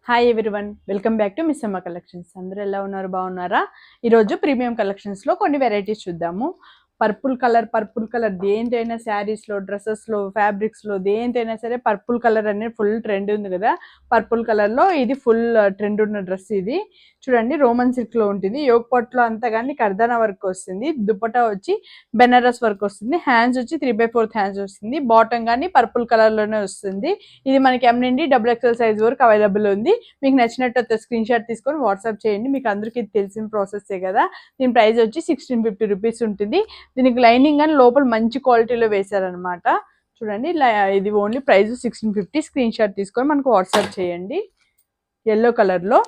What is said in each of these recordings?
Hi everyone, welcome back to miss అమ్మ collections. అందరూ ఎలా ఉన్నారు? బాగున్నారా? ఈరోజు ప్రీమియం కలెక్షన్స్లో కొన్ని వెరైటీస్ చూద్దాము. పర్పుల్ కలర్ దేంతైనా శారీస్లో, డ్రెస్సెస్లో, ఫ్యాబ్రిక్స్లో దేంతైనా సరే పర్పుల్ కలర్ అనేది ఫుల్ ట్రెండ్ ఉంది కదా. పర్పుల్ కలర్లో ఇది ఫుల్ ట్రెండ్ ఉన్న డ్రెస్. ఇది చూడండి, రోమన్ సిల్క్లో ఉంటుంది. యోగ్ పట్లో అంతా కానీ కర్దానా వర్క్ వస్తుంది. దుపట్టా వచ్చి బెనారస్ వర్క్ వస్తుంది. హ్యాండ్స్ వచ్చి 3/4 హ్యాండ్స్ వస్తుంది. బాటమ్ కానీ పర్పుల్ కలర్లోనే వస్తుంది. ఇది మనకి ఎం నుండి XXL సైజ్ వరకు అవైలబుల్ ఉంది. మీకు నచ్చినట్టు స్క్రీన్ షాట్ తీసుకొని వాట్సాప్ చేయండి. మీకు అందరికీ తెలిసిన ప్రాసెసే కదా. దీని ప్రైస్ వచ్చి 1650 రూపీస్ ఉంటుంది. దీనికి లైనింగ్ అని లోపల మంచి క్వాలిటీలో వేశారనమాట. చూడండి, ఇది ఓన్లీ ప్రైస్ 1650. స్క్రీన్ షాట్ తీసుకొని మనకు వాట్సాప్ చేయండి. ఎల్లో కలర్లో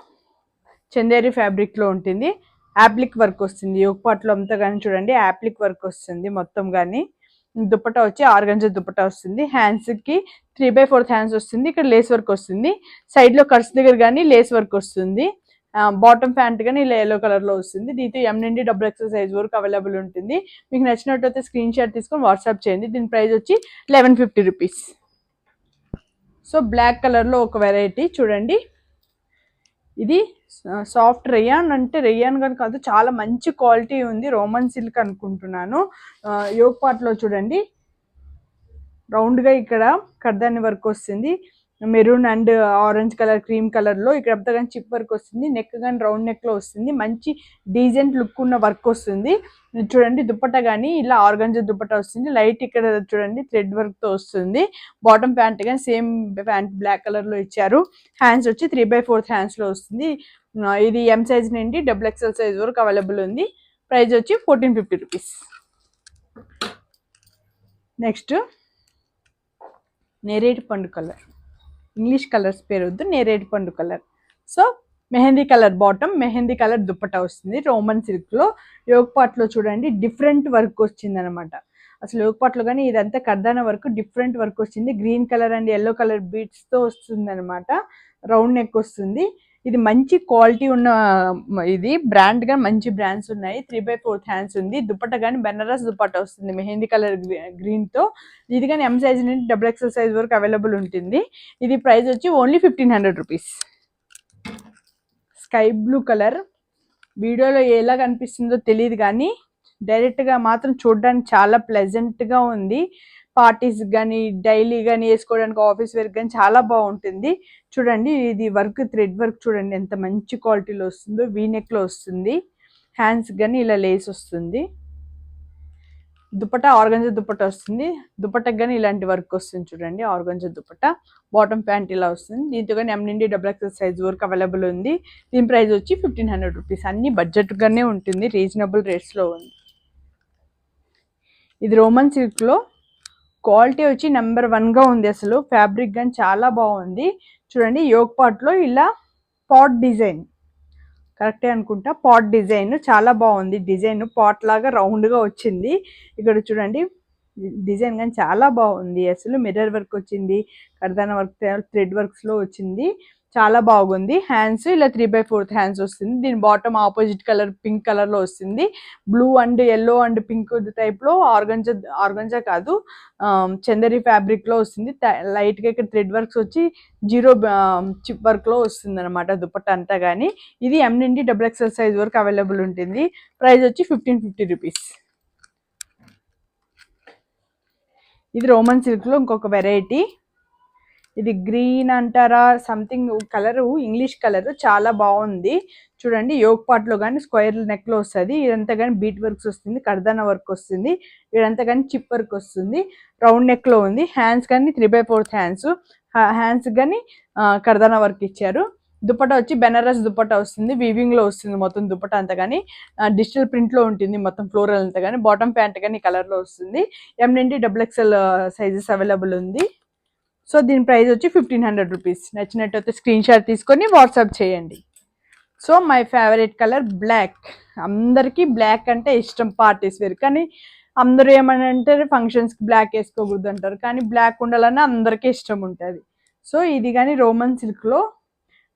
చందేరి ఫ్యాబ్రిక్లో ఉంటుంది. యాప్లిక్ వర్క్ వస్తుంది. యోగపాట్లో అంతా కానీ చూడండి యాప్లిక్ వర్క్ వస్తుంది మొత్తం కానీ. దుపట్టా వచ్చి ఆర్గంజా దుపట్టా వస్తుంది. హ్యాండ్స్కి 3/4 హ్యాండ్స్ వస్తుంది. ఇక్కడ లేస్ వర్క్ వస్తుంది. సైడ్లో కట్స్ దగ్గర కానీ లేస్ వర్క్ వస్తుంది. బాటమ్ ప్యాంట్ కానీ ఇలా ఎల్లో కలర్లో వస్తుంది. దీంతో ఎం నుండి XXL సైజ్ వరకు అవైలబుల్ ఉంటుంది. మీకు నచ్చినట్టయితే స్క్రీన్ షాట్ తీసుకొని వాట్సాప్ చేయండి. దీని ప్రైస్ వచ్చి 1150 రూపీస్. సో బ్లాక్ కలర్లో ఒక వెరైటీ చూడండి. ఇది సాఫ్ట్ రేయాన్, అంటే రేయాన్ కానీ కాదు, చాలా మంచి క్వాలిటీ ఉంది. రోమన్ సిల్క్ అనుకుంటున్నాను. యోగ్ పార్ట్లో చూడండి రౌండ్గా ఇక్కడ కర్దాని వర్క్ వస్తుంది. Maroon and orange colour, cream కలర్లో ఇక్కడ అంతా కానీ చిప్ వర్క్ వస్తుంది. నెక్ కానీ రౌండ్ నెక్లో వస్తుంది. మంచి డీసెంట్ లుక్ ఉన్న వర్క్ వస్తుంది. చూడండి, దుపట్టా కానీ ఇలా ఆర్గంజా దుపట్టా వస్తుంది. లైట్ ఇక్కడ చూడండి థ్రెడ్ వర్క్తో వస్తుంది. బాటమ్ ప్యాంట్ కానీ సేమ్ ప్యాంట్ బ్లాక్ కలర్లో ఇచ్చారు. హ్యాండ్స్ వచ్చి 3/4 హ్యాండ్స్లో వస్తుంది. ఇది ఎం సైజ్ నుండి XXL సైజ్ వరకు అవైలబుల్ ఉంది. ప్రైస్ వచ్చి 1450 రూపీస్. నెక్స్ట్ నేరేడు పండు కలర్, ఇంగ్లీష్ కలర్స్ పేరు వద్దు, నేరేడు పండు colour. So mehndi colour bottom, mehndi colour dupatta వస్తుంది. రోమన్ సిల్క్లో యోగ్ పార్ట్లో చూడండి డిఫరెంట్ వర్క్ వచ్చింది అనమాట. అసలు యోగ్ పార్ట్లో కానీ ఇదంతా కర్దానా వర్క్, డిఫరెంట్ వర్క్ వచ్చింది. Green colour and yellow colour బీట్స్తో వస్తుంది అనమాట. రౌండ్ నెక్ వస్తుంది. ఇది మంచి క్వాలిటీ ఉన్న ఇది బ్రాండ్ గా మంచి బ్రాండ్స్ ఉన్నాయి. 3/4 హ్యాండ్స్ ఉంది. దుపట్టా కానీ బెనారస్ దుపట్టా వస్తుంది మెహందీ కలర్ గ్రీన్ తో. ఇది కానీ ఎం సైజ్ నుండి XXL సైజ్ వరకు అవైలబుల్ ఉంటుంది. ఇది ప్రైస్ వచ్చి only 1500 rupees. Sky blue colour వీడియోలో ఎలా కనిపిస్తుందో తెలియదు కానీ డైరెక్ట్గా మాత్రం చూడడానికి చాలా ప్లెజెంట్గా ఉంది. పార్టీస్ కానీ డైలీ కానీ వేసుకోవడానికి, ఆఫీస్ వేర్ కానీ చాలా బాగుంటుంది. చూడండి, ఇది వర్క్ థ్రెడ్ వర్క్ చూడండి ఎంత మంచి క్వాలిటీలో వస్తుందో. వీనెక్లో వస్తుంది. హ్యాండ్స్ కానీ ఇలా లేస్ వస్తుంది. దుపట్టా ఆర్గంజా దుపట్టా వస్తుంది. దుపట్టాకి కానీ ఇలాంటి వర్క్ వస్తుంది చూడండి, ఆర్గంజా దుపట్టా. బాటమ్ ప్యాంట్ ఇలా వస్తుంది. దీంతో కానీ ఎం నుండి XXL సైజ్ వరకు అవైలబుల్ ఉంది. దీని ప్రైస్ వచ్చి 1500 రూపీస్. అన్ని బడ్జెట్గానే ఉంటుంది, రీజనబుల్ రేట్స్లో ఉంది. ఇది రోమన్ సిల్క్లో క్వాలిటీ వచ్చి నెంబర్ 1గా ఉంది. అసలు ఫ్యాబ్రిక్ కానీ చాలా బాగుంది. చూడండి, యోగ్ పార్ట్లో ఇలా పాట్ డిజైన్, కరెక్టే అనుకుంటా, పాట్ డిజైన్ చాలా బాగుంది. డిజైన్ పాట్ లాగా రౌండ్గా వచ్చింది. ఇక్కడ చూడండి డిజైన్ కానీ చాలా బాగుంది. అసలు మిర్రర్ వర్క్ వచ్చింది, కర్దానా వర్క్, థ్రెడ్ వర్క్స్లో వచ్చింది. చాలా బాగుంది. హ్యాండ్స్ ఇలా 3/4 హ్యాండ్స్ వస్తుంది. దీని బాటమ్ ఆపోజిట్ కలర్ పింక్ కలర్లో వస్తుంది. Blue and yellow and pink టైప్లో ఆర్గంజా కాదు, చందరి ఫ్యాబ్రిక్లో వస్తుంది. లైట్గా ఇక్కడ థ్రెడ్ వర్క్స్ వచ్చి జీరో చిప్ వర్క్లో వస్తుంది అనమాట దుపట్టా అంతా కానీ. ఇది ఎం నుండి XXL సైజ్ వరకు అవైలబుల్ ఉంటుంది. ప్రైస్ వచ్చి 1550 రూపీస్. ఇది రోమన్ సిల్క్లో ఇంకొక వెరైటీ. ఇది గ్రీన్ అంటారా సంథింగ్ కలరు, ఇంగ్లీష్ కలర్, చాలా బాగుంది. చూడండి, యోగ్ పార్ట్లో కానీ స్క్వేర్ నెక్లో వస్తుంది. ఇదంతా కానీ బీట్ వర్క్స్ వస్తుంది, కర్దానా వర్క్ వస్తుంది. ఇదంతా కానీ చిప్ వర్క్ వస్తుంది. రౌండ్ నెక్లో ఉంది. హ్యాండ్స్ కానీ 3/4 హ్యాండ్స్. హ్యాండ్స్ కానీ కర్దానా వర్క్ ఇచ్చారు. దుపట్టా వచ్చి బెనారస్ దుపట్టా వస్తుంది. వీవింగ్లో వస్తుంది మొత్తం దుపట్టా అంతా కానీ. డిజిటల్ ప్రింట్లో ఉంటుంది మొత్తం ఫ్లోరల్ అంతా కానీ. బాటమ్ ప్యాంట్ కానీ కలర్లో వస్తుంది. ఎం నుండి XXL సైజెస్ అవైలబుల్ ఉంది. సో దీని ప్రైస్ వచ్చి 1500 రూపీస్. నచ్చినట్టయితే స్క్రీన్ షాట్ తీసుకొని వాట్సాప్ చేయండి. So my favourite colour black. అందరికీ బ్లాక్ అంటే ఇష్టం పార్టీస్ వేర్, కానీ అందరూ ఏమని అంటారు ఫంక్షన్స్కి బ్లాక్ వేసుకోకూడదు అంటారు, కానీ బ్లాక్ ఉండాలని అందరికీ ఇష్టం ఉంటుంది. సో ఇది కానీ రోమన్ సిల్క్లో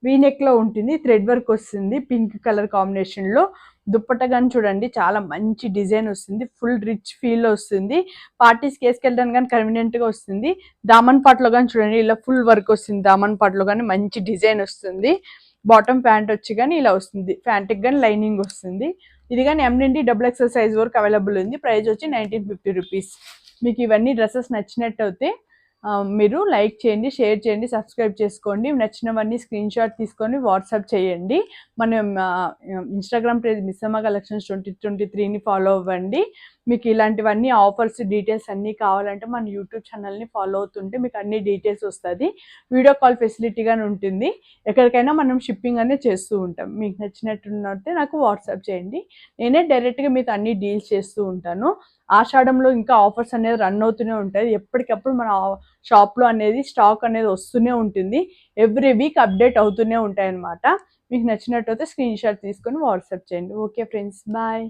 వీనెక్లో ఉంటుంది, థ్రెడ్ వర్క్ వస్తుంది పింక్ కలర్ కాంబినేషన్లో. దుప్పట్ట కానీ చూడండి చాలా మంచి డిజైన్ వస్తుంది, ఫుల్ రిచ్ ఫీల్ వస్తుంది, పార్టీస్కి వేసుకెళ్ళడానికి కానీ కన్వీనియంట్గా వస్తుంది. దామన్ పాట్లో కానీ చూడండి ఇలా ఫుల్ వర్క్ వస్తుంది, దామన్ పాట్లో కానీ మంచి డిజైన్ వస్తుంది. బాటమ్ ప్యాంట్ వచ్చి కానీ ఇలా వస్తుంది, ప్యాంట్కి కానీ లైనింగ్ వస్తుంది. ఇది కానీ ఎం నుండి XXL సైజ్ వరకు అవైలబుల్ ఉంది. ప్రైస్ వచ్చి 1950 రూపీస్. మీకు ఇవన్నీ డ్రెస్సెస్ నచ్చినట్టు అయితే మీరు లైక్ చేయండి, షేర్ చేయండి, సబ్స్క్రైబ్ చేసుకోండి. నచ్చినవన్నీ స్క్రీన్ షాట్ తీసుకొని వాట్సాప్ చేయండి. మనం ఇన్స్టాగ్రామ్ పేజ్ మిస్సమ్మ కలెక్షన్స్ 2023ని ఫాలో అవ్వండి. మీకు ఇలాంటివన్నీ ఆఫర్స్ డీటెయిల్స్ అన్నీ కావాలంటే మన యూట్యూబ్ ఛానల్ని ఫాలో అవుతుంటే మీకు అన్ని డీటెయిల్స్ వస్తుంది. వీడియో కాల్ ఫెసిలిటీగానే ఉంటుంది. ఎక్కడికైనా మనం షిప్పింగ్ అనేది చేస్తూ ఉంటాం. మీకు నచ్చినట్టున్నట్టే నాకు వాట్సాప్ చేయండి, నేనే డైరెక్ట్గా మీకు అన్ని డీల్స్ చేస్తూ ఉంటాను. ఆషాఢంలో ఇంకా ఆఫర్స్ అనేది రన్ అవుతూనే ఉంటాయి. ఎప్పటికప్పుడు మన షాప్లో అనేది స్టాక్ అనేది వస్తూనే ఉంటుంది. ఎవ్రీ వీక్ అప్డేట్ అవుతూనే ఉంటాయి అన్నమాట. మీకు నచ్చినట్టయితే స్క్రీన్ షాట్ తీసుకొని వాట్సాప్ చేయండి. Okay friends, bye.